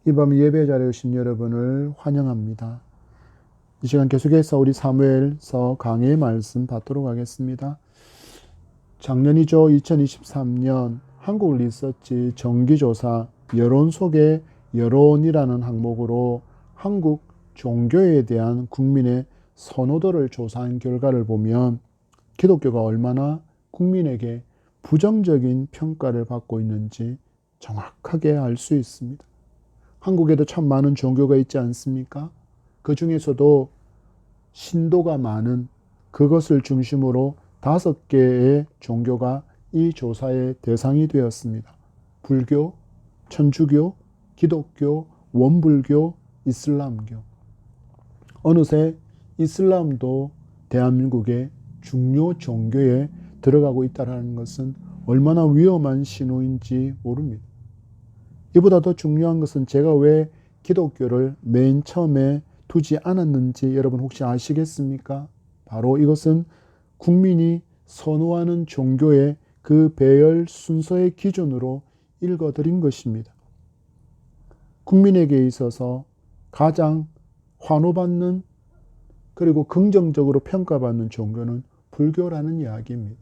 이 밤 예배 자리에 오신 여러분을 환영합니다. 이 시간 계속해서 우리 사무엘서 강해의 말씀 받도록 하겠습니다. 작년이죠. 2023년 한국 리서치 정기조사 여론 속의 여론이라는 항목으로 한국 종교에 대한 국민의 선호도를 조사한 결과를 보면 기독교가 얼마나 국민에게 부정적인 평가를 받고 있는지 정확하게 알 수 있습니다. 한국에도 참 많은 종교가 있지 않습니까? 그 중에서도 신도가 많은 그것을 중심으로 5개의 종교가 이 조사의 대상이 되었습니다. 불교, 천주교, 기독교, 원불교, 이슬람교. 어느새 이슬람도 대한민국의 중요 종교에 들어가고 있다는 것은 얼마나 위험한 신호인지 모릅니다. 이보다 더 중요한 것은 제가 왜 기독교를 맨 처음에 두지 않았는지 여러분 혹시 아시겠습니까? 바로 이것은 국민이 선호하는 종교의 그 배열 순서의 기준으로 읽어드린 것입니다. 국민에게 있어서 가장 환호받는 그리고 긍정적으로 평가받는 종교는 불교라는 이야기입니다.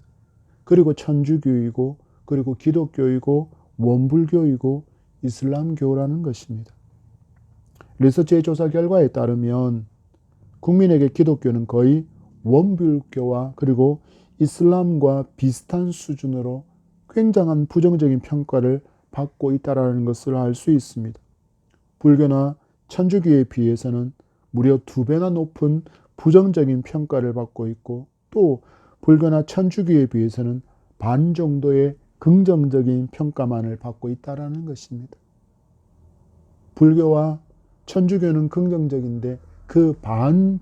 그리고 천주교이고 그리고 기독교이고 원불교이고 이슬람교라는 것입니다. 리서치의 조사 결과에 따르면 국민에게 기독교는 거의 원불교와 그리고 이슬람과 비슷한 수준으로 굉장한 부정적인 평가를 받고 있다는 것을 알 수 있습니다. 불교나 천주교에 비해서는 무려 2배나 높은 부정적인 평가를 받고 있고 또 불교나 천주교에 비해서는 반 정도의 긍정적인 평가만을 받고 있다는 것입니다. 불교와 천주교는 긍정적인데 그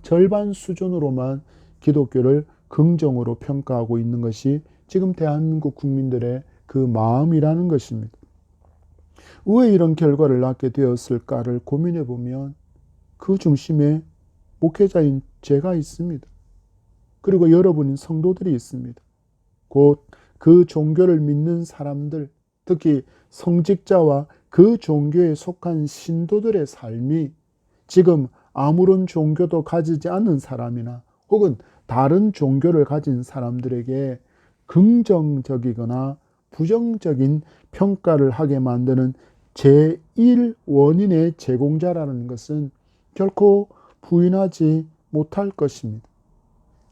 절반 수준으로만 기독교를 긍정으로 평가하고 있는 것이 지금 대한민국 국민들의 그 마음이라는 것입니다. 왜 이런 결과를 낳게 되었을까를 고민해 보면 그 중심에 목회자인 제가 있습니다. 그리고 여러분인 성도들이 있습니다. 곧 그 종교를 믿는 사람들, 특히 성직자와 그 종교에 속한 신도들의 삶이 지금 아무런 종교도 가지지 않는 사람이나 혹은 다른 종교를 가진 사람들에게 긍정적이거나 부정적인 평가를 하게 만드는 제1원인의 제공자라는 것은 결코 부인하지 못할 것입니다.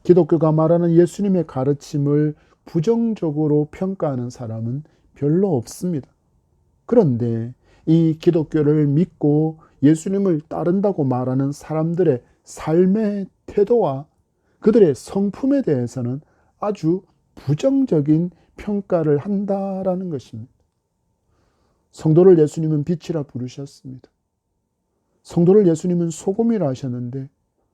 기독교가 말하는 예수님의 가르침을 부정적으로 평가하는 사람은 별로 없습니다. 그런데 이 기독교를 믿고 예수님을 따른다고 말하는 사람들의 삶의 태도와 그들의 성품에 대해서는 아주 부정적인 평가를 한다라는 것입니다. 성도를 예수님은 빛이라 부르셨습니다. 성도를 예수님은 소금이라 하셨는데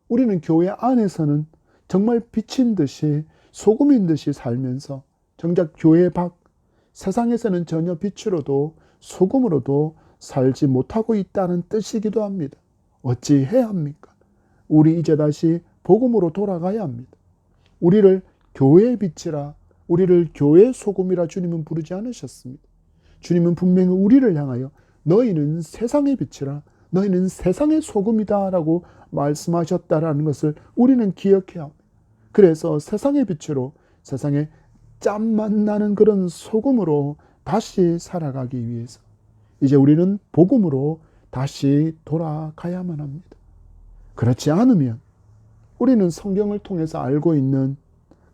우리는 교회 안에서는 정말 빛인 듯이 소금인 듯이 살면서 정작 교회 밖 세상에서는 전혀 빛으로도 소금으로도 살지 못하고 있다는 뜻이기도 합니다. 어찌해야 합니까? 우리 이제 다시 복음으로 돌아가야 합니다. 우리를 교회의 빛이라, 우리를 교회의 소금이라 주님은 부르지 않으셨습니다. 주님은 분명히 우리를 향하여 너희는 세상의 빛이라, 너희는 세상의 소금이다 라고 말씀하셨다라는 것을 우리는 기억해야 합니다. 그래서 세상의 빛으로 세상에 짠맛 나는 그런 소금으로 다시 살아가기 위해서 이제 우리는 복음으로 다시 돌아가야만 합니다. 그렇지 않으면 우리는 성경을 통해서 알고 있는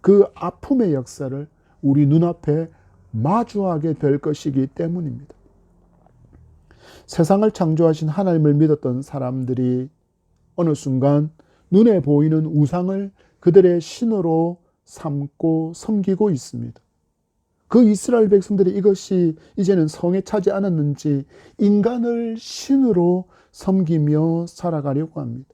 그 아픔의 역사를 우리 눈앞에 마주하게 될 것이기 때문입니다. 세상을 창조하신 하나님을 믿었던 사람들이 어느 순간 눈에 보이는 우상을 그들의 신으로 삼고 섬기고 있습니다. 그 이스라엘 백성들이 이것이 이제는 성에 차지 않았는지 인간을 신으로 섬기며 살아가려고 합니다.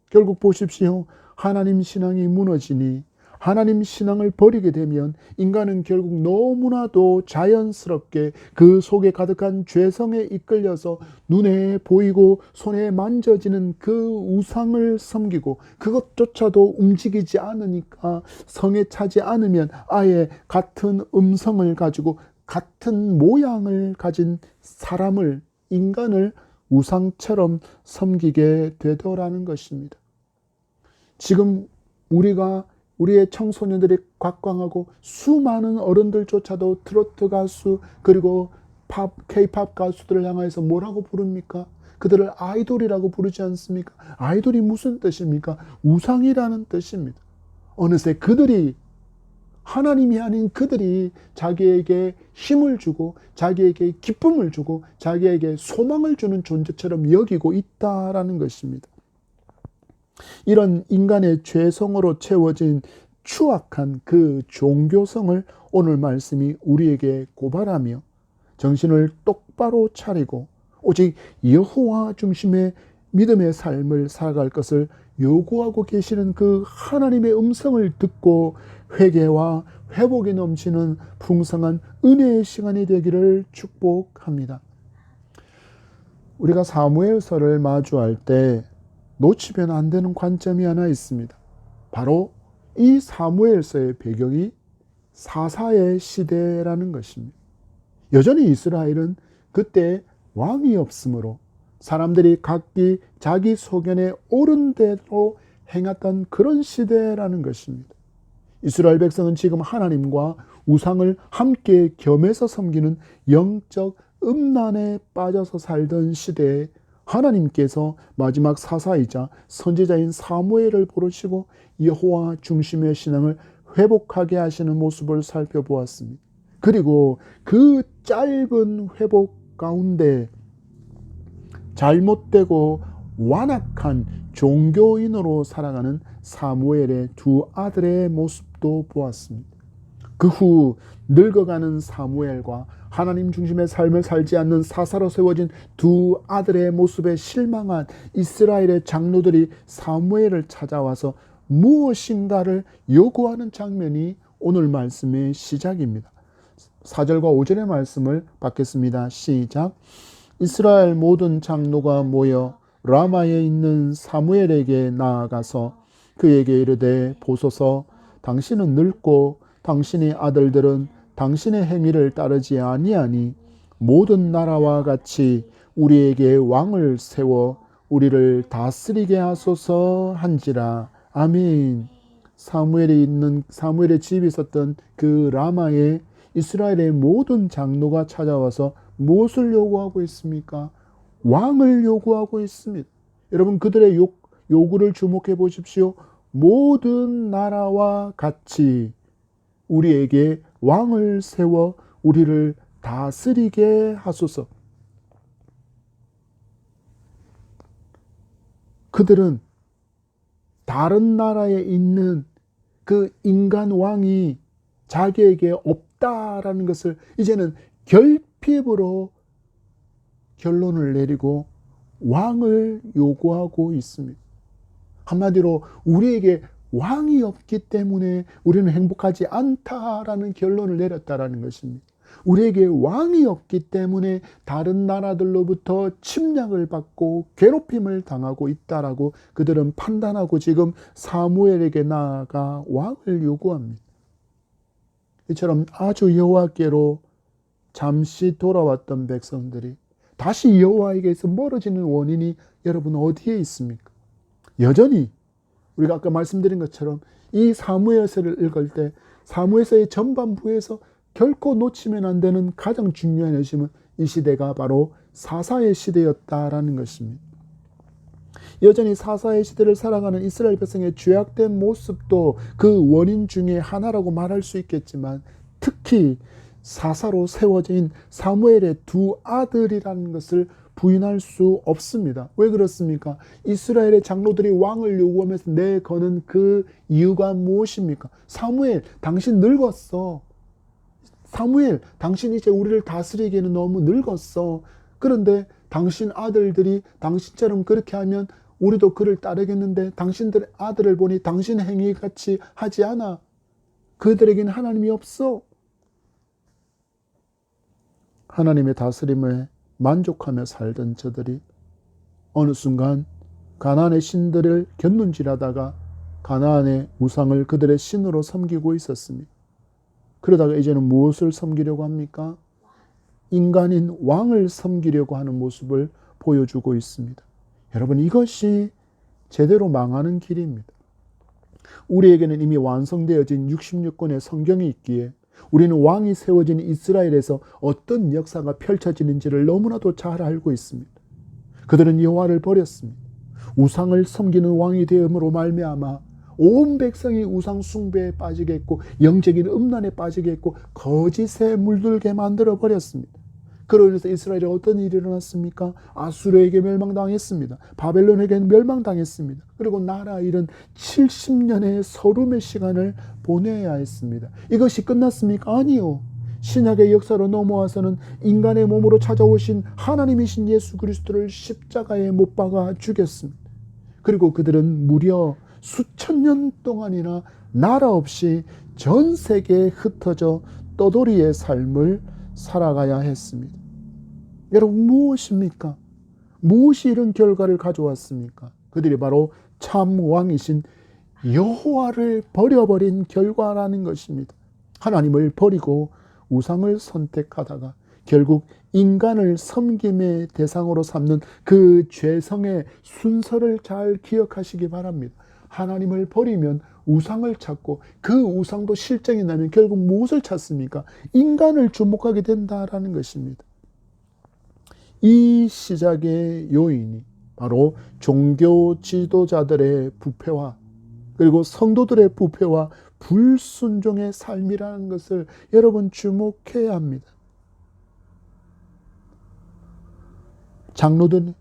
결국 보십시오. 하나님 신앙이 무너지니 하나님 신앙을 버리게 되면 인간은 결국 너무나도 자연스럽게 그 속에 가득한 죄성에 이끌려서 눈에 보이고 손에 만져지는 그 우상을 섬기고 그것조차도 움직이지 않으니까 성에 차지 않으면 아예 같은 음성을 가지고 같은 모양을 가진 사람을 인간을 우상처럼 섬기게 되더라는 것입니다. 지금 우리의 청소년들이 곽광하고 수많은 어른들조차도 트로트 가수 그리고 K-팝 가수들을 향해서 뭐라고 부릅니까? 그들을 아이돌이라고 부르지 않습니까? 아이돌이 무슨 뜻입니까? 우상이라는 뜻입니다. 어느새 그들이 하나님이 아닌 그들이 자기에게 힘을 주고 자기에게 기쁨을 주고 자기에게 소망을 주는 존재처럼 여기고 있다라는 것입니다. 이런 인간의 죄성으로 채워진 추악한 그 종교성을 오늘 말씀이 우리에게 고발하며 정신을 똑바로 차리고 오직 여호와 중심의 믿음의 삶을 살아갈 것을 요구하고 계시는 그 하나님의 음성을 듣고 회개와 회복이 넘치는 풍성한 은혜의 시간이 되기를 축복합니다. 우리가 사무엘서를 마주할 때 놓치면 안 되는 관점이 하나 있습니다. 바로 이 사무엘서의 배경이 사사의 시대라는 것입니다. 여전히 이스라엘은 그때 왕이 없으므로 사람들이 각기 자기 소견에 옳은 대로 행했던 그런 시대라는 것입니다. 이스라엘 백성은 지금 하나님과 우상을 함께 겸해서 섬기는 영적 음란에 빠져서 살던 시대에 하나님께서 마지막 사사이자 선지자인 사무엘을 부르시고 여호와 중심의 신앙을 회복하게 하시는 모습을 살펴보았습니다. 그리고 그 짧은 회복 가운데 잘못되고 완악한 종교인으로 살아가는 사무엘의 두 아들의 모습도 보았습니다. 그 후 늙어가는 사무엘과 하나님 중심의 삶을 살지 않는 사사로 세워진 두 아들의 모습에 실망한 이스라엘의 장로들이 사무엘을 찾아와서 무엇인가를 요구하는 장면이 오늘 말씀의 시작입니다. 4절과 5절의 말씀을 받겠습니다. 시작. 이스라엘 모든 장로가 모여 라마에 있는 사무엘에게 나아가서 그에게 이르되 보소서 당신은 늙고 당신의 아들들은 당신의 행위를 따르지 아니하니 모든 나라와 같이 우리에게 왕을 세워 우리를 다스리게 하소서 한지라. 아멘. 사무엘의 집이 있었던 그 라마에 이스라엘의 모든 장로가 찾아와서 무엇을 요구하고 있습니까? 왕을 요구하고 있습니다. 여러분 그들의 요구를 주목해 보십시오. 모든 나라와 같이 우리에게 왕을 세워 우리를 다스리게 하소서. 그들은 다른 나라에 있는 그 인간 왕이 자기에게 없다라는 것을 이제는 결핍으로 결론을 내리고 왕을 요구하고 있습니다. 한마디로 우리에게 왕이 없기 때문에 우리는 행복하지 않다라는 결론을 내렸다라는 것입니다. 우리에게 왕이 없기 때문에 다른 나라들로부터 침략을 받고 괴롭힘을 당하고 있다라고 그들은 판단하고 지금 사무엘에게 나아가 왕을 요구합니다. 이처럼 아주 여호와께로 잠시 돌아왔던 백성들이 다시 여호와에게서 멀어지는 원인이 여러분 어디에 있습니까? 여전히 우리가 아까 말씀드린 것처럼 이 사무엘서를 읽을 때 사무엘서의 전반부에서 결코 놓치면 안 되는 가장 중요한 핵심은 이 시대가 바로 사사의 시대였다라는 것입니다. 여전히 사사의 시대를 살아가는 이스라엘 백성의 죄악된 모습도 그 원인 중에 하나라고 말할 수 있겠지만 특히 사사로 세워진 사무엘의 두 아들이라는 것을 부인할 수 없습니다. 왜 그렇습니까? 이스라엘의 장로들이 왕을 요구하면서 내거는 그 이유가 무엇입니까? 사무엘, 당신 늙었어. 사무엘, 당신 이제 우리를 다스리기에는 너무 늙었어. 그런데 당신 아들들이 당신처럼 그렇게 하면 우리도 그를 따르겠는데 당신들의 아들을 보니 당신 행위같이 하지 않아. 그들에게는 하나님이 없어. 하나님의 다스림에 만족하며 살던 저들이 어느 순간 가나안의 신들을 곁눈질하다가 가나안의 우상을 그들의 신으로 섬기고 있었습니다. 그러다가 이제는 무엇을 섬기려고 합니까? 인간인 왕을 섬기려고 하는 모습을 보여주고 있습니다. 여러분, 이것이 제대로 망하는 길입니다. 우리에게는 이미 완성되어진 66권의 성경이 있기에 우리는 왕이 세워진 이스라엘에서 어떤 역사가 펼쳐지는지를 너무나도 잘 알고 있습니다. 그들은 여호와를 버렸습니다. 우상을 섬기는 왕이 되음으로 말미암아 온 백성이 우상 숭배에 빠지겠고 영적인 음란에 빠지겠고 거짓에 물들게 만들어 버렸습니다. 그로 인해서 이스라엘에 어떤 일이 일어났습니까? 아수르에게 멸망당했습니다. 바벨론에게 멸망당했습니다. 그리고 나라 잃은 70년의 서름의 시간을 보내야 했습니다. 이것이 끝났습니까? 아니요. 신약의 역사로 넘어와서는 인간의 몸으로 찾아오신 하나님이신 예수 그리스도를 십자가에 못 박아 죽였습니다. 그리고 그들은 무려 수천 년 동안이나 나라 없이 전 세계에 흩어져 떠돌이의 삶을 살아가야 했습니다. 여러분, 무엇입니까? 무엇이 이런 결과를 가져왔습니까? 그들이 바로 참 왕이신 여호와를 버려버린 결과라는 것입니다. 하나님을 버리고 우상을 선택하다가 결국 인간을 섬김의 대상으로 삼는 그 죄성의 순서를 잘 기억하시기 바랍니다. 하나님을 버리면 우상을 찾고 그 우상도 실증이 나면 결국 무엇을 찾습니까? 인간을 주목하게 된다라는 것입니다. 이 시작의 요인이 바로 종교 지도자들의 부패와 그리고 성도들의 부패와 불순종의 삶이라는 것을 여러분 주목해야 합니다. 장로들,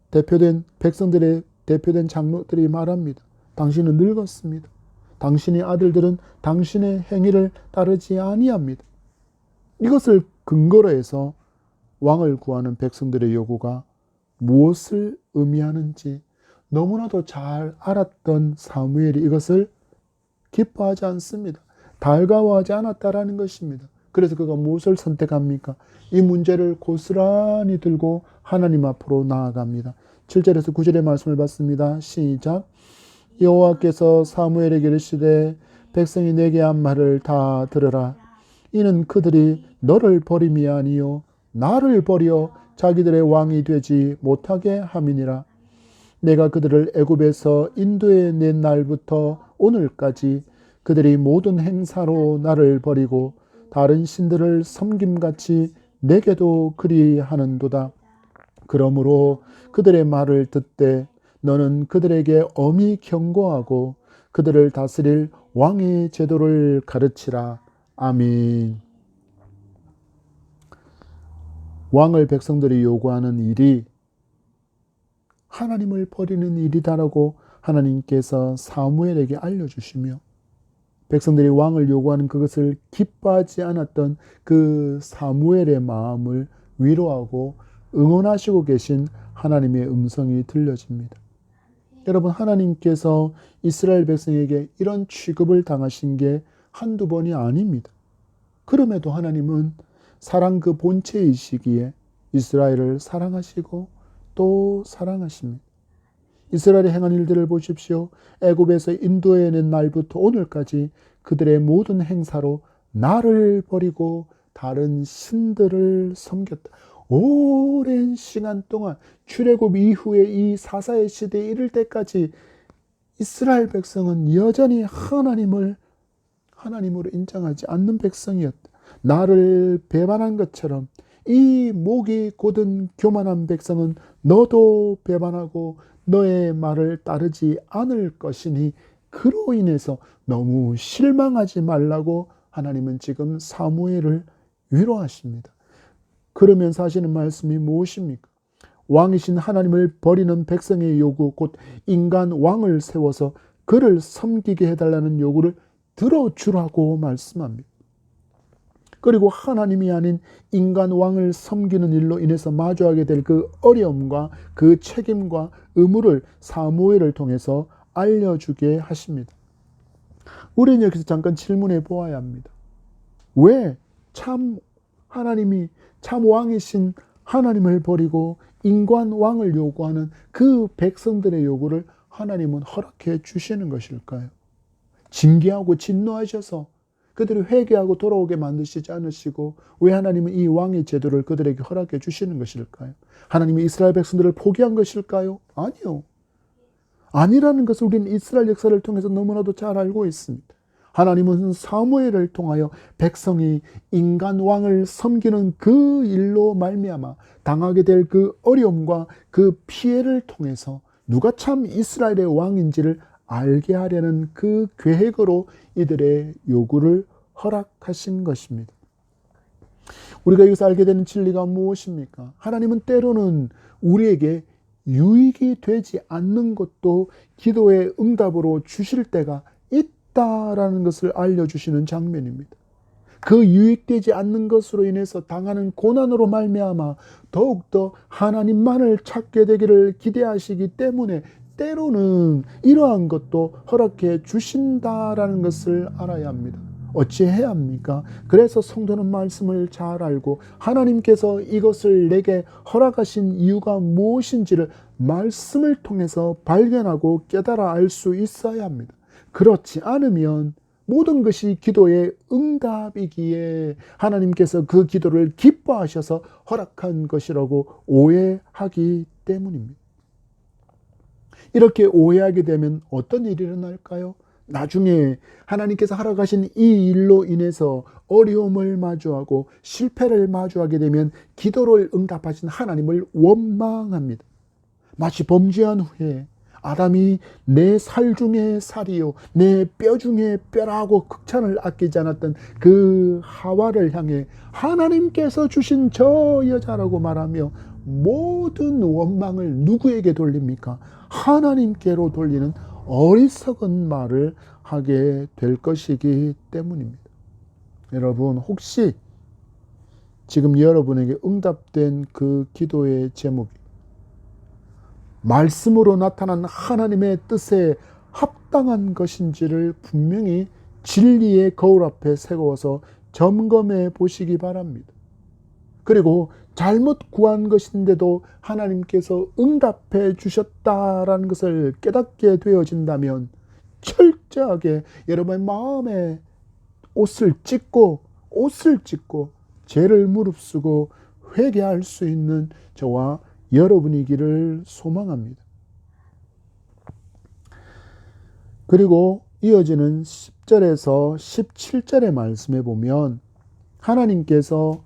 대표된 백성들의 대표된 장로들이 말합니다. 당신은 늙었습니다. 당신의 아들들은 당신의 행위를 따르지 아니합니다. 이것을 근거로 해서 왕을 구하는 백성들의 요구가 무엇을 의미하는지 너무나도 잘 알았던 사무엘이 이것을 기뻐하지 않습니다. 달가워하지 않았다라는 것입니다. 그래서 그가 무엇을 선택합니까? 이 문제를 고스란히 들고 하나님 앞으로 나아갑니다. 7절에서 9절의 말씀을 받습니다. 시작. 여호와께서 사무엘에게 이르시되 백성이 내게 한 말을 다 들으라. 이는 그들이 너를 버림이 아니요 나를 버려 자기들의 왕이 되지 못하게 함이니라. 내가 그들을 애굽에서 인도해 낸 날부터 오늘까지 그들이 모든 행사로 나를 버리고 다른 신들을 섬김같이 내게도 그리하는도다. 그러므로 그들의 말을 듣되 너는 그들에게 엄히 경고하고 그들을 다스릴 왕의 제도를 가르치라. 아멘. 왕을 백성들이 요구하는 일이 하나님을 버리는 일이다라고 하나님께서 사무엘에게 알려주시며 백성들이 왕을 요구하는 그것을 기뻐하지 않았던 그 사무엘의 마음을 위로하고 응원하시고 계신 하나님의 음성이 들려집니다. 여러분, 하나님께서 이스라엘 백성에게 이런 취급을 당하신 게 한두 번이 아닙니다. 그럼에도 하나님은 사랑 그 본체이시기에 이스라엘을 사랑하시고 또 사랑하십니다. 이스라엘이 행한 일들을 보십시오. 애굽에서 인도해낸 날부터 오늘까지 그들의 모든 행사로 나를 버리고 다른 신들을 섬겼다. 오랜 시간 동안 출애굽 이후에 이 사사의 시대에 이를 때까지 이스라엘 백성은 여전히 하나님으로 인정하지 않는 백성이었다. 나를 배반한 것처럼 이 목이 곧은 교만한 백성은 너도 배반하고 너의 말을 따르지 않을 것이니 그로 인해서 너무 실망하지 말라고 하나님은 지금 사무엘을 위로하십니다. 그러면서 하시는 말씀이 무엇입니까? 왕이신 하나님을 버리는 백성의 요구, 곧 인간 왕을 세워서 그를 섬기게 해달라는 요구를 들어주라고 말씀합니다. 그리고 하나님이 아닌 인간 왕을 섬기는 일로 인해서 마주하게 될 그 어려움과 그 책임과 의무를 사무엘을 통해서 알려주게 하십니다. 우리는 여기서 잠깐 질문해 보아야 합니다. 왜 참 하나님이 참 왕이신 하나님을 버리고 인간 왕을 요구하는 그 백성들의 요구를 하나님은 허락해 주시는 것일까요? 징계하고 진노하셔서 그들이 회개하고 돌아오게 만드시지 않으시고 왜 하나님은 이 왕의 제도를 그들에게 허락해 주시는 것일까요? 하나님이 이스라엘 백성들을 포기한 것일까요? 아니요. 아니라는 것을 우리는 이스라엘 역사를 통해서 너무나도 잘 알고 있습니다. 하나님은 사무엘을 통하여 백성이 인간 왕을 섬기는 그 일로 말미암아 당하게 될 그 어려움과 그 피해를 통해서 누가 참 이스라엘의 왕인지를 알게 하려는 그 계획으로 이들의 요구를 허락하신 것입니다. 우리가 여기서 알게 되는 진리가 무엇입니까? 하나님은 때로는 우리에게 유익이 되지 않는 것도 기도의 응답으로 주실 때가 있다라는 것을 알려주시는 장면입니다. 그 유익되지 않는 것으로 인해서 당하는 고난으로 말미암아 더욱더 하나님만을 찾게 되기를 기대하시기 때문에 때로는 이러한 것도 허락해 주신다라는 것을 알아야 합니다. 어찌해야 합니까? 그래서 성도는 말씀을 잘 알고 하나님께서 이것을 내게 허락하신 이유가 무엇인지를 말씀을 통해서 발견하고 깨달아 알 수 있어야 합니다. 그렇지 않으면 모든 것이 기도의 응답이기에 하나님께서 그 기도를 기뻐하셔서 허락한 것이라고 오해하기 때문입니다. 이렇게 오해하게 되면 어떤 일이 일어날까요? 나중에 하나님께서 허락하신 이 일로 인해서 어려움을 마주하고 실패를 마주하게 되면 기도를 응답하신 하나님을 원망합니다. 마치 범죄한 후에 아담이 내 살 중에 살이요 내 뼈 중에 뼈라고 극찬을 아끼지 않았던 그 하와를 향해 하나님께서 주신 저 여자라고 말하며 모든 원망을 누구에게 돌립니까? 하나님께로 돌리는 어리석은 말을 하게 될 것이기 때문입니다. 여러분, 혹시 지금 여러분에게 응답된 그 기도의 제목이 말씀으로 나타난 하나님의 뜻에 합당한 것인지를 분명히 진리의 거울 앞에 세워서 점검해 보시기 바랍니다. 그리고 잘못 구한 것인데도 하나님께서 응답해 주셨다라는 것을 깨닫게 되어진다면 철저하게 여러분의 마음에 옷을 찢고 죄를 무릅쓰고 회개할 수 있는 저와 여러분이기를 소망합니다. 그리고 이어지는 10절에서 17절의 말씀에 보면 하나님께서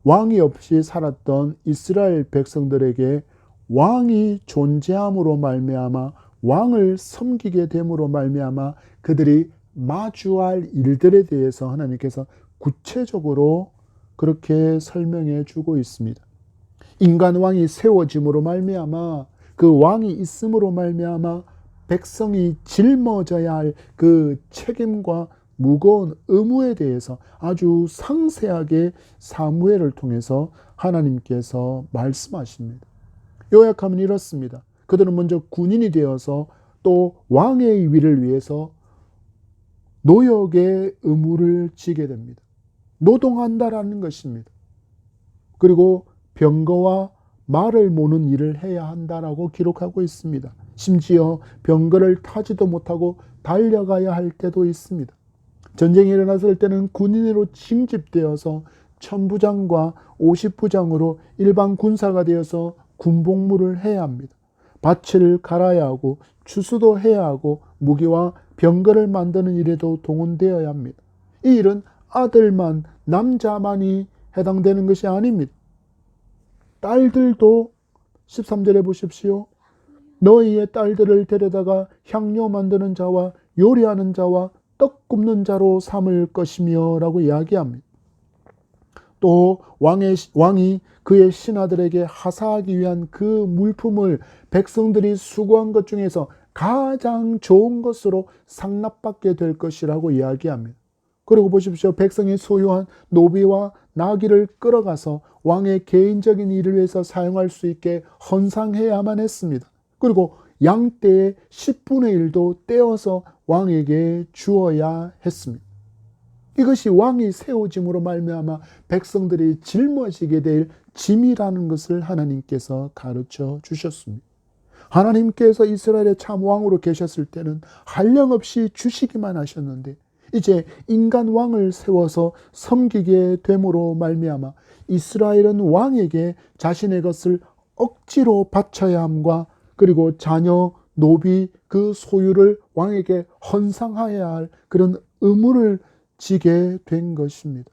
왕이 없이 살았던 이스라엘 백성들에게 왕이 존재함으로 말미암아 왕을 섬기게 됨으로 말미암아 그들이 마주할 일들에 대해서 하나님께서 구체적으로 그렇게 설명해 주고 있습니다. 인간 왕이 세워짐으로 말미암아 그 왕이 있음으로 말미암아 백성이 짊어져야 할 그 책임과 무거운 의무에 대해서 아주 상세하게 사무엘을 통해서 하나님께서 말씀하십니다. 요약하면 이렇습니다. 그들은 먼저 군인이 되어서 또 왕의 위를 위해서 노역의 의무를 지게 됩니다. 노동한다라는 것입니다. 그리고 병거와 말을 모는 일을 해야 한다라고 기록하고 있습니다. 심지어 병거를 타지도 못하고 달려가야 할 때도 있습니다. 전쟁이 일어났을 때는 군인으로 징집되어서 천부장과 50부장으로 일반 군사가 되어서 군복무를 해야 합니다. 밭을 갈아야 하고 추수도 해야 하고 무기와 병거를 만드는 일에도 동원되어야 합니다. 이 일은 아들만, 남자만이 해당되는 것이 아닙니다. 딸들도 13절에 보십시오. 너희의 딸들을 데려다가 향료 만드는 자와 요리하는 자와 떡 굽는 자로 삼을 것이며 라고 이야기합니다. 또 왕이 그의 신하들에게 하사하기 위한 그 물품을 백성들이 수고한 것 중에서 가장 좋은 것으로 상납받게 될 것이라고 이야기합니다. 그리고 보십시오. 백성이 소유한 노비와 나귀를 끌어가서 왕의 개인적인 일을 위해서 사용할 수 있게 헌상해야만 했습니다. 그리고 양떼의 10분의 1도 떼어서 왕에게 주어야 했습니다. 이것이 왕이 세워짐으로 말미암아 백성들이 짊어지게 될 짐이라는 것을 하나님께서 가르쳐 주셨습니다. 하나님께서 이스라엘의 참 왕으로 계셨을 때는 한량없이 주시기만 하셨는데 이제 인간 왕을 세워서 섬기게 됨으로 말미암아 이스라엘은 왕에게 자신의 것을 억지로 바쳐야 함과 그리고 자녀, 노비 그 소유를 왕에게 헌상하여야 할 그런 의무를 지게 된 것입니다.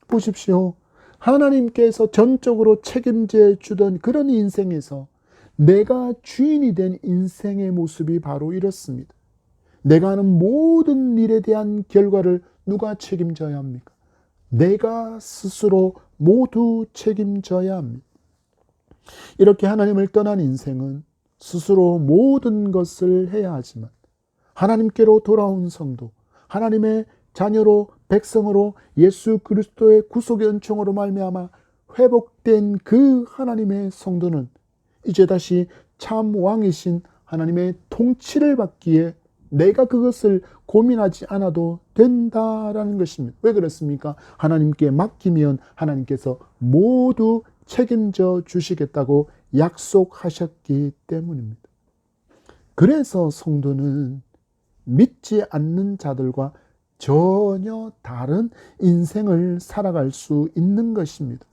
보십시오. 하나님께서 전적으로 책임져 주던 그런 인생에서 내가 주인이 된 인생의 모습이 바로 이렇습니다. 내가 하는 모든 일에 대한 결과를 누가 책임져야 합니까? 내가 스스로 모두 책임져야 합니다. 이렇게 하나님을 떠난 인생은 스스로 모든 것을 해야 하지만 하나님께로 돌아온 성도, 하나님의 자녀로 백성으로 예수 그리스도의 구속의 은총으로 말미암아 회복된 그 하나님의 성도는 이제 다시 참 왕이신 하나님의 통치를 받기에 내가 그것을 고민하지 않아도 된다라는 것입니다. 왜 그렇습니까? 하나님께 맡기면 하나님께서 모두 책임져 주시겠다고 약속하셨기 때문입니다. 그래서 성도는 믿지 않는 자들과 전혀 다른 인생을 살아갈 수 있는 것입니다.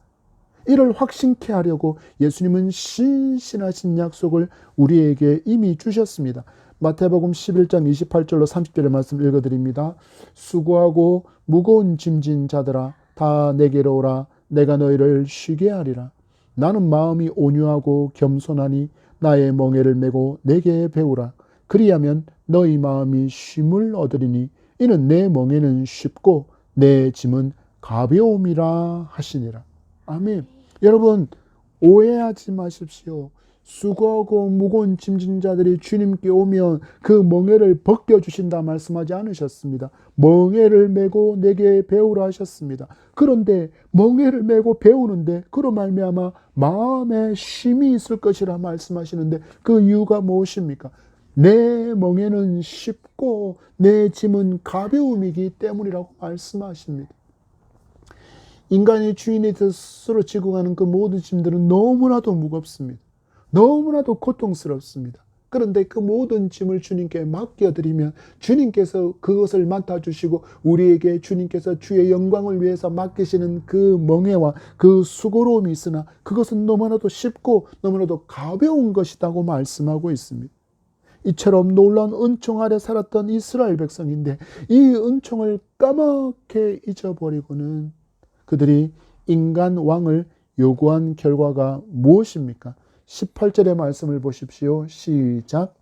이를 확신케 하려고 예수님은 신실하신 약속을 우리에게 이미 주셨습니다. 마태복음 11장 28절로 30절의 말씀 읽어드립니다. 수고하고 무거운 짐진 자들아 다 내게로 오라. 내가 너희를 쉬게 하리라. 나는 마음이 온유하고 겸손하니 나의 멍에를 메고 내게 배우라. 그리하면 너희 마음이 쉼을 얻으리니 이는 내 멍에는 쉽고 내 짐은 가벼움이라 하시니라. 아멘. 여러분 오해하지 마십시오. 수고하고 무거운 짐진 자들이 주님께 오면 그 멍에를 벗겨주신다 말씀하지 않으셨습니다. 멍에를 메고 내게 배우라 하셨습니다. 그런데 멍에를 메고 배우는데 그로 말미암아 마음에 쉼이 있을 것이라 말씀하시는데 그 이유가 무엇입니까? 내 멍에는 쉽고 내 짐은 가벼움이기 때문이라고 말씀하십니다. 인간이 주인이 스스로 지고 가는 그 모든 짐들은 너무나도 무겁습니다. 너무나도 고통스럽습니다. 그런데 그 모든 짐을 주님께 맡겨드리면 주님께서 그것을 맡아주시고 우리에게 주님께서 주의 영광을 위해서 맡기시는 그 멍에와 그 수고로움이 있으나 그것은 너무나도 쉽고 너무나도 가벼운 것이라고 말씀하고 있습니다. 이처럼 놀라운 은총 아래 살았던 이스라엘 백성인데 이 은총을 까맣게 잊어버리고는 그들이 인간 왕을 요구한 결과가 무엇입니까? 18절의 말씀을 보십시오. 시작.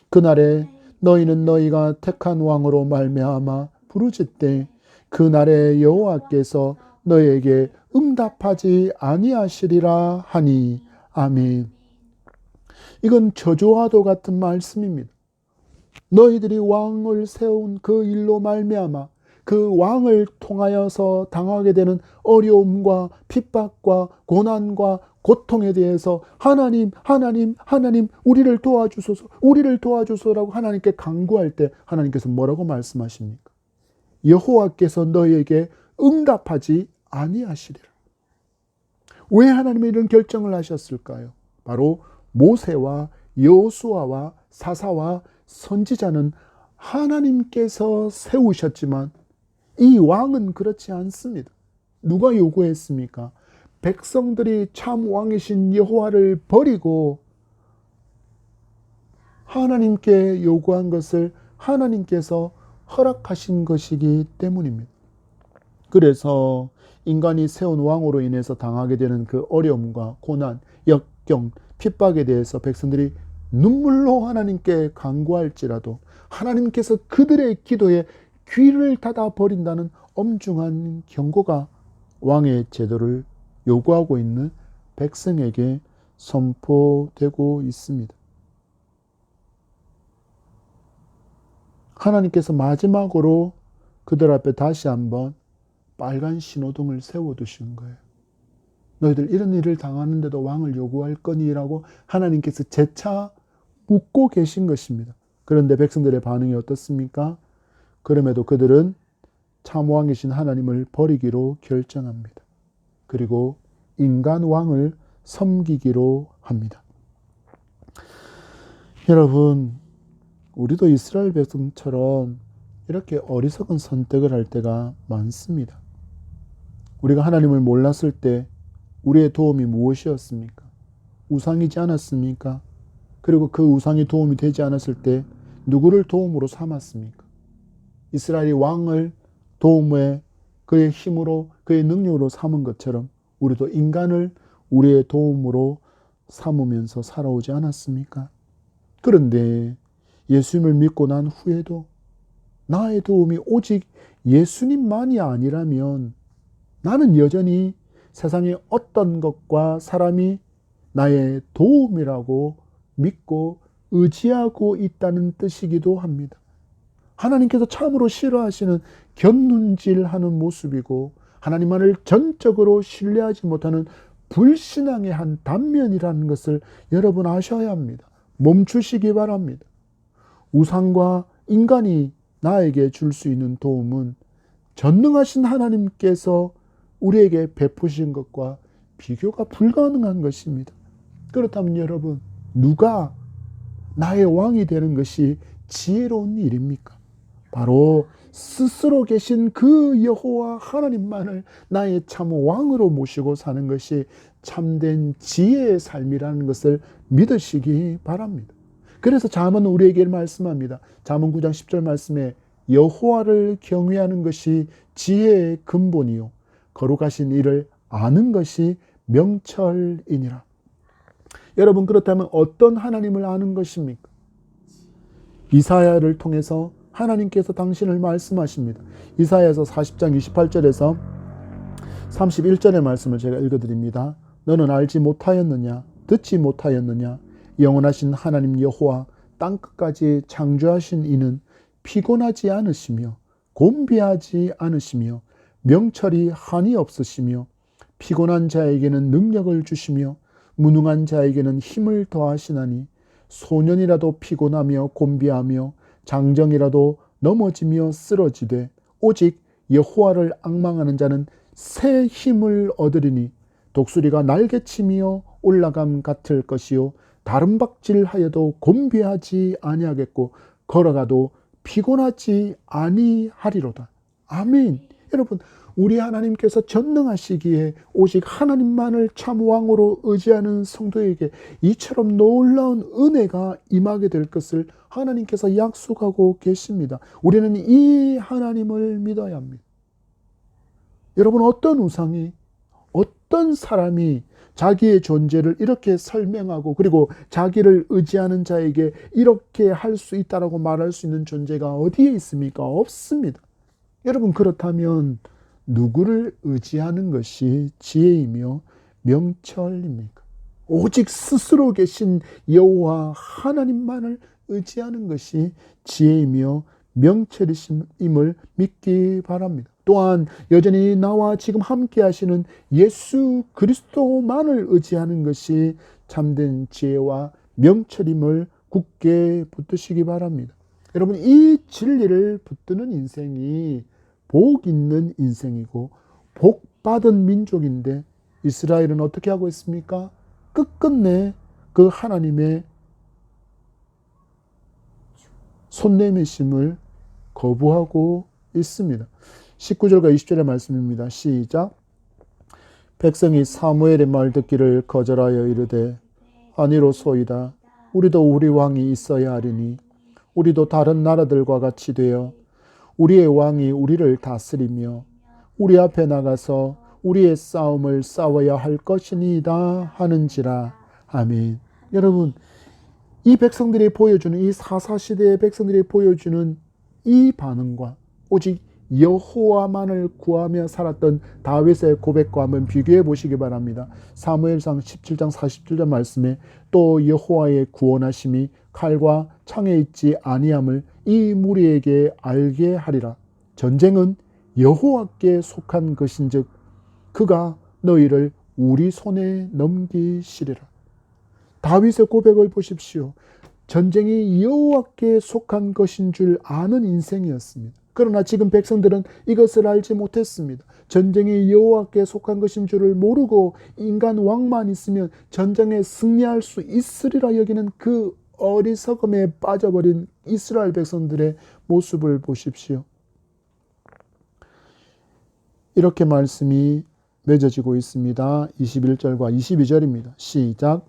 그날에 너희는 너희가 택한 왕으로 말미암아 부르짖되 그날에 여호와께서 너희에게 응답하지 아니하시리라 하니. 아멘. 이건 저주와도 같은 말씀입니다. 너희들이 왕을 세운 그 일로 말미암아 그 왕을 통하여서 당하게 되는 어려움과 핍박과 고난과 고통에 대해서 하나님 우리를 도와주소서라고 하나님께 간구할 때 하나님께서 뭐라고 말씀하십니까? 여호와께서 너희에게 응답하지 아니하시리라. 왜 하나님이 이런 결정을 하셨을까요? 바로 모세와 여호수아와 사사와 선지자는 하나님께서 세우셨지만 이 왕은 그렇지 않습니다. 누가 요구했습니까? 백성들이 참 왕이신 여호와를 버리고 하나님께 요구한 것을 하나님께서 허락하신 것이기 때문입니다. 그래서 인간이 세운 왕으로 인해서 당하게 되는 그 어려움과 고난, 역경, 핍박에 대해서 백성들이 눈물로 하나님께 간구할지라도 하나님께서 그들의 기도에 귀를 닫아 버린다는 엄중한 경고가 왕의 제도를 요구하고 있는 백성에게 선포되고 있습니다. 하나님께서 마지막으로 그들 앞에 다시 한번 빨간 신호등을 세워두신 거예요. 너희들 이런 일을 당하는데도 왕을 요구할 거니라고 하나님께서 재차 묻고 계신 것입니다. 그런데 백성들의 반응이 어떻습니까? 그럼에도 그들은 참 왕이신 하나님을 버리기로 결정합니다. 그리고 인간 왕을 섬기기로 합니다. 여러분, 우리도 이스라엘 백성처럼 이렇게 어리석은 선택을 할 때가 많습니다. 우리가 하나님을 몰랐을 때 우리의 도움이 무엇이었습니까? 우상이지 않았습니까? 그리고 그 우상이 도움이 되지 않았을 때 누구를 도움으로 삼았습니까? 이스라엘이 왕을 도움에 그의 힘으로 그의 능력으로 삼은 것처럼 우리도 인간을 우리의 도움으로 삼으면서 살아오지 않았습니까? 그런데 예수님을 믿고 난 후에도 나의 도움이 오직 예수님만이 아니라면 나는 여전히 세상의 어떤 것과 사람이 나의 도움이라고 믿고 의지하고 있다는 뜻이기도 합니다. 하나님께서 참으로 싫어하시는 곁눈질하는 모습이고 하나님만을 전적으로 신뢰하지 못하는 불신앙의 한 단면이라는 것을 여러분 아셔야 합니다. 멈추시기 바랍니다. 우상과 인간이 나에게 줄 수 있는 도움은 전능하신 하나님께서 우리에게 베푸신 것과 비교가 불가능한 것입니다. 그렇다면 여러분, 누가 나의 왕이 되는 것이 지혜로운 일입니까? 바로 스스로 계신 그 여호와 하나님만을 나의 참 왕으로 모시고 사는 것이 참된 지혜의 삶이라는 것을 믿으시기 바랍니다. 그래서 잠언은 우리에게 말씀합니다. 잠언 9장 10절 말씀에 여호와를 경외하는 것이 지혜의 근본이요 거룩하신 이를 아는 것이 명철이니라. 여러분, 그렇다면 어떤 하나님을 아는 것입니까? 이사야를 통해서 하나님께서 당신을 말씀하십니다. 이사야서 40장 28절에서 31절의 말씀을 제가 읽어드립니다. 너는 알지 못하였느냐? 듣지 못하였느냐? 영원하신 하나님 여호와 땅끝까지 창조하신 이는 피곤하지 않으시며 곤비하지 않으시며 명철이 한이 없으시며 피곤한 자에게는 능력을 주시며 무능한 자에게는 힘을 더하시나니 소년이라도 피곤하며 곤비하며 장정이라도 넘어지며 쓰러지되 오직 여호와를 앙망하는 자는 새 힘을 얻으리니 독수리가 날개치며 올라감 같을 것이요 다른 박질하여도 곤비하지 아니하겠고 걸어가도 피곤하지 아니하리로다. 아멘. 여러분, 우리 하나님께서 전능하시기에 오직 하나님만을 참 왕으로 의지하는 성도에게 이처럼 놀라운 은혜가 임하게 될 것을 하나님께서 약속하고 계십니다. 우리는 이 하나님을 믿어야 합니다. 여러분, 어떤 우상이, 어떤 사람이 자기의 존재를 이렇게 설명하고 그리고 자기를 의지하는 자에게 이렇게 할 수 있다라고 말할 수 있는 존재가 어디에 있습니까? 없습니다. 여러분, 그렇다면 누구를 의지하는 것이 지혜이며 명철입니까? 오직 스스로 계신 여호와 하나님만을 의지하는 것이 지혜이며 명철임을 믿기 바랍니다. 또한 여전히 나와 지금 함께 하시는 예수 그리스도만을 의지하는 것이 참된 지혜와 명철임을 굳게 붙드시기 바랍니다. 여러분, 이 진리를 붙드는 인생이 복 있는 인생이고 복 받은 민족인데 이스라엘은 어떻게 하고 있습니까? 끝끝내 그 하나님의 손내미심을 거부하고 있습니다. 19절과 20절의 말씀입니다. 시작. 백성이 사무엘의 말 듣기를 거절하여 이르되 아니로소이다. 우리도 우리 왕이 있어야 하리니 우리도 다른 나라들과 같이 되어 우리의 왕이 우리를 다스리며 우리 앞에 나가서 우리의 싸움을 싸워야 할 것이니이다 하는지라. 아멘. 여러분, 이 백성들이 보여주는, 이 사사시대의 백성들이 보여주는 이 반응과 오직 여호와만을 구하며 살았던 다윗의 고백과 한번 비교해 보시기 바랍니다. 사무엘상 17장 47절 말씀에 또 여호와의 구원하심이 칼과 창에 있지 아니함을 이 무리에게 알게 하리라. 전쟁은 여호와께 속한 것인즉 그가 너희를 우리 손에 넘기시리라. 다윗의 고백을 보십시오. 전쟁이 여호와께 속한 것인 줄 아는 인생이었습니다. 그러나 지금 백성들은 이것을 알지 못했습니다. 전쟁이 여호와께 속한 것인 줄을 모르고 인간 왕만 있으면 전쟁에 승리할 수 있으리라 여기는 그 어리석음에 빠져버린 이스라엘 백성들의 모습을 보십시오. 이렇게 말씀이 맺어지고 있습니다. 21절과 22절입니다. 시작.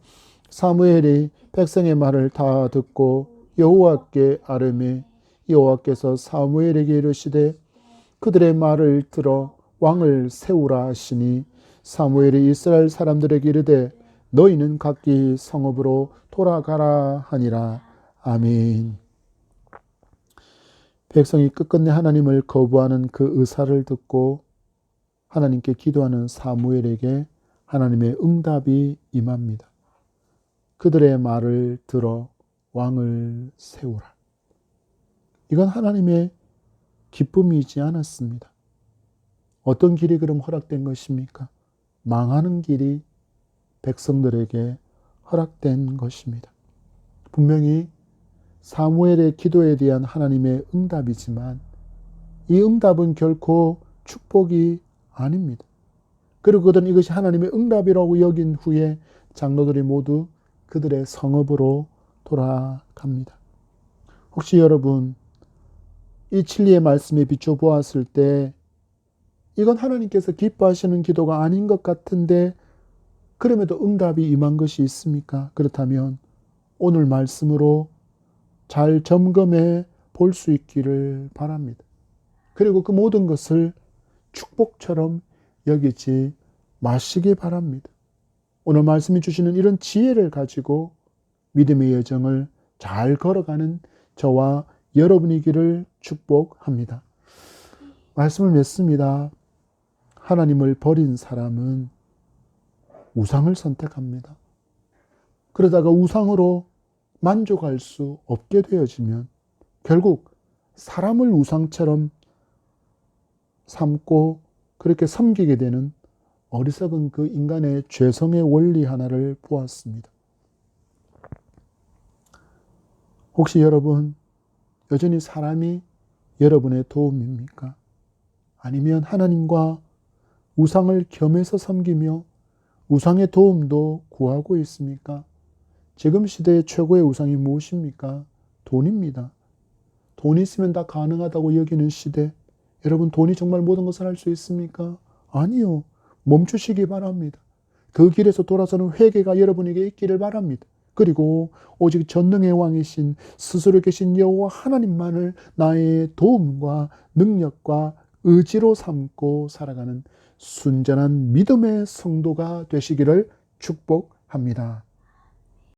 사무엘이 백성의 말을 다 듣고 여호와께 아뢰매 여호와께서 사무엘에게 이르시되 그들의 말을 들어 왕을 세우라 하시니 사무엘이 이스라엘 사람들에게 이르되 너희는 각기 성읍으로 돌아가라 하니라. 아멘. 백성이 끝끝내 하나님을 거부하는 그 의사를 듣고 하나님께 기도하는 사무엘에게 하나님의 응답이 임합니다. 그들의 말을 들어 왕을 세우라. 이건 하나님의 기쁨이지 않았습니다. 어떤 길이 그럼 허락된 것입니까? 망하는 길이 백성들에게 허락된 것입니다. 분명히 사무엘의 기도에 대한 하나님의 응답이지만 이 응답은 결코 축복이 아닙니다. 그리고 그들은 이것이 하나님의 응답이라고 여긴 후에 장로들이 모두 그들의 성읍으로 돌아갑니다. 혹시 여러분 이 진리의 말씀에 비춰보았을 때 이건 하나님께서 기뻐하시는 기도가 아닌 것 같은데 그럼에도 응답이 임한 것이 있습니까? 그렇다면 오늘 말씀으로 잘 점검해 볼 수 있기를 바랍니다. 그리고 그 모든 것을 축복처럼 여기지 마시기 바랍니다. 오늘 말씀이 주시는 이런 지혜를 가지고 믿음의 여정을 잘 걸어가는 저와 여러분이기를 축복합니다. 말씀을 맺습니다. 하나님을 버린 사람은 우상을 선택합니다. 그러다가 우상으로 만족할 수 없게 되어지면 결국 사람을 우상처럼 삼고 그렇게 섬기게 되는 어리석은 그 인간의 죄성의 원리 하나를 보았습니다. 혹시 여러분 여전히 사람이 여러분의 도움입니까? 아니면 하나님과 우상을 겸해서 섬기며 우상의 도움도 구하고 있습니까? 지금 시대의 최고의 우상이 무엇입니까? 돈입니다. 돈이 있으면 다 가능하다고 여기는 시대. 여러분 돈이 정말 모든 것을 할 수 있습니까? 아니요. 멈추시기 바랍니다. 그 길에서 돌아서는 회개가 여러분에게 있기를 바랍니다. 그리고 오직 전능의 왕이신 스스로 계신 여호와 하나님만을 나의 도움과 능력과 의지로 삼고 살아가는 순전한 믿음의 성도가 되시기를 축복합니다.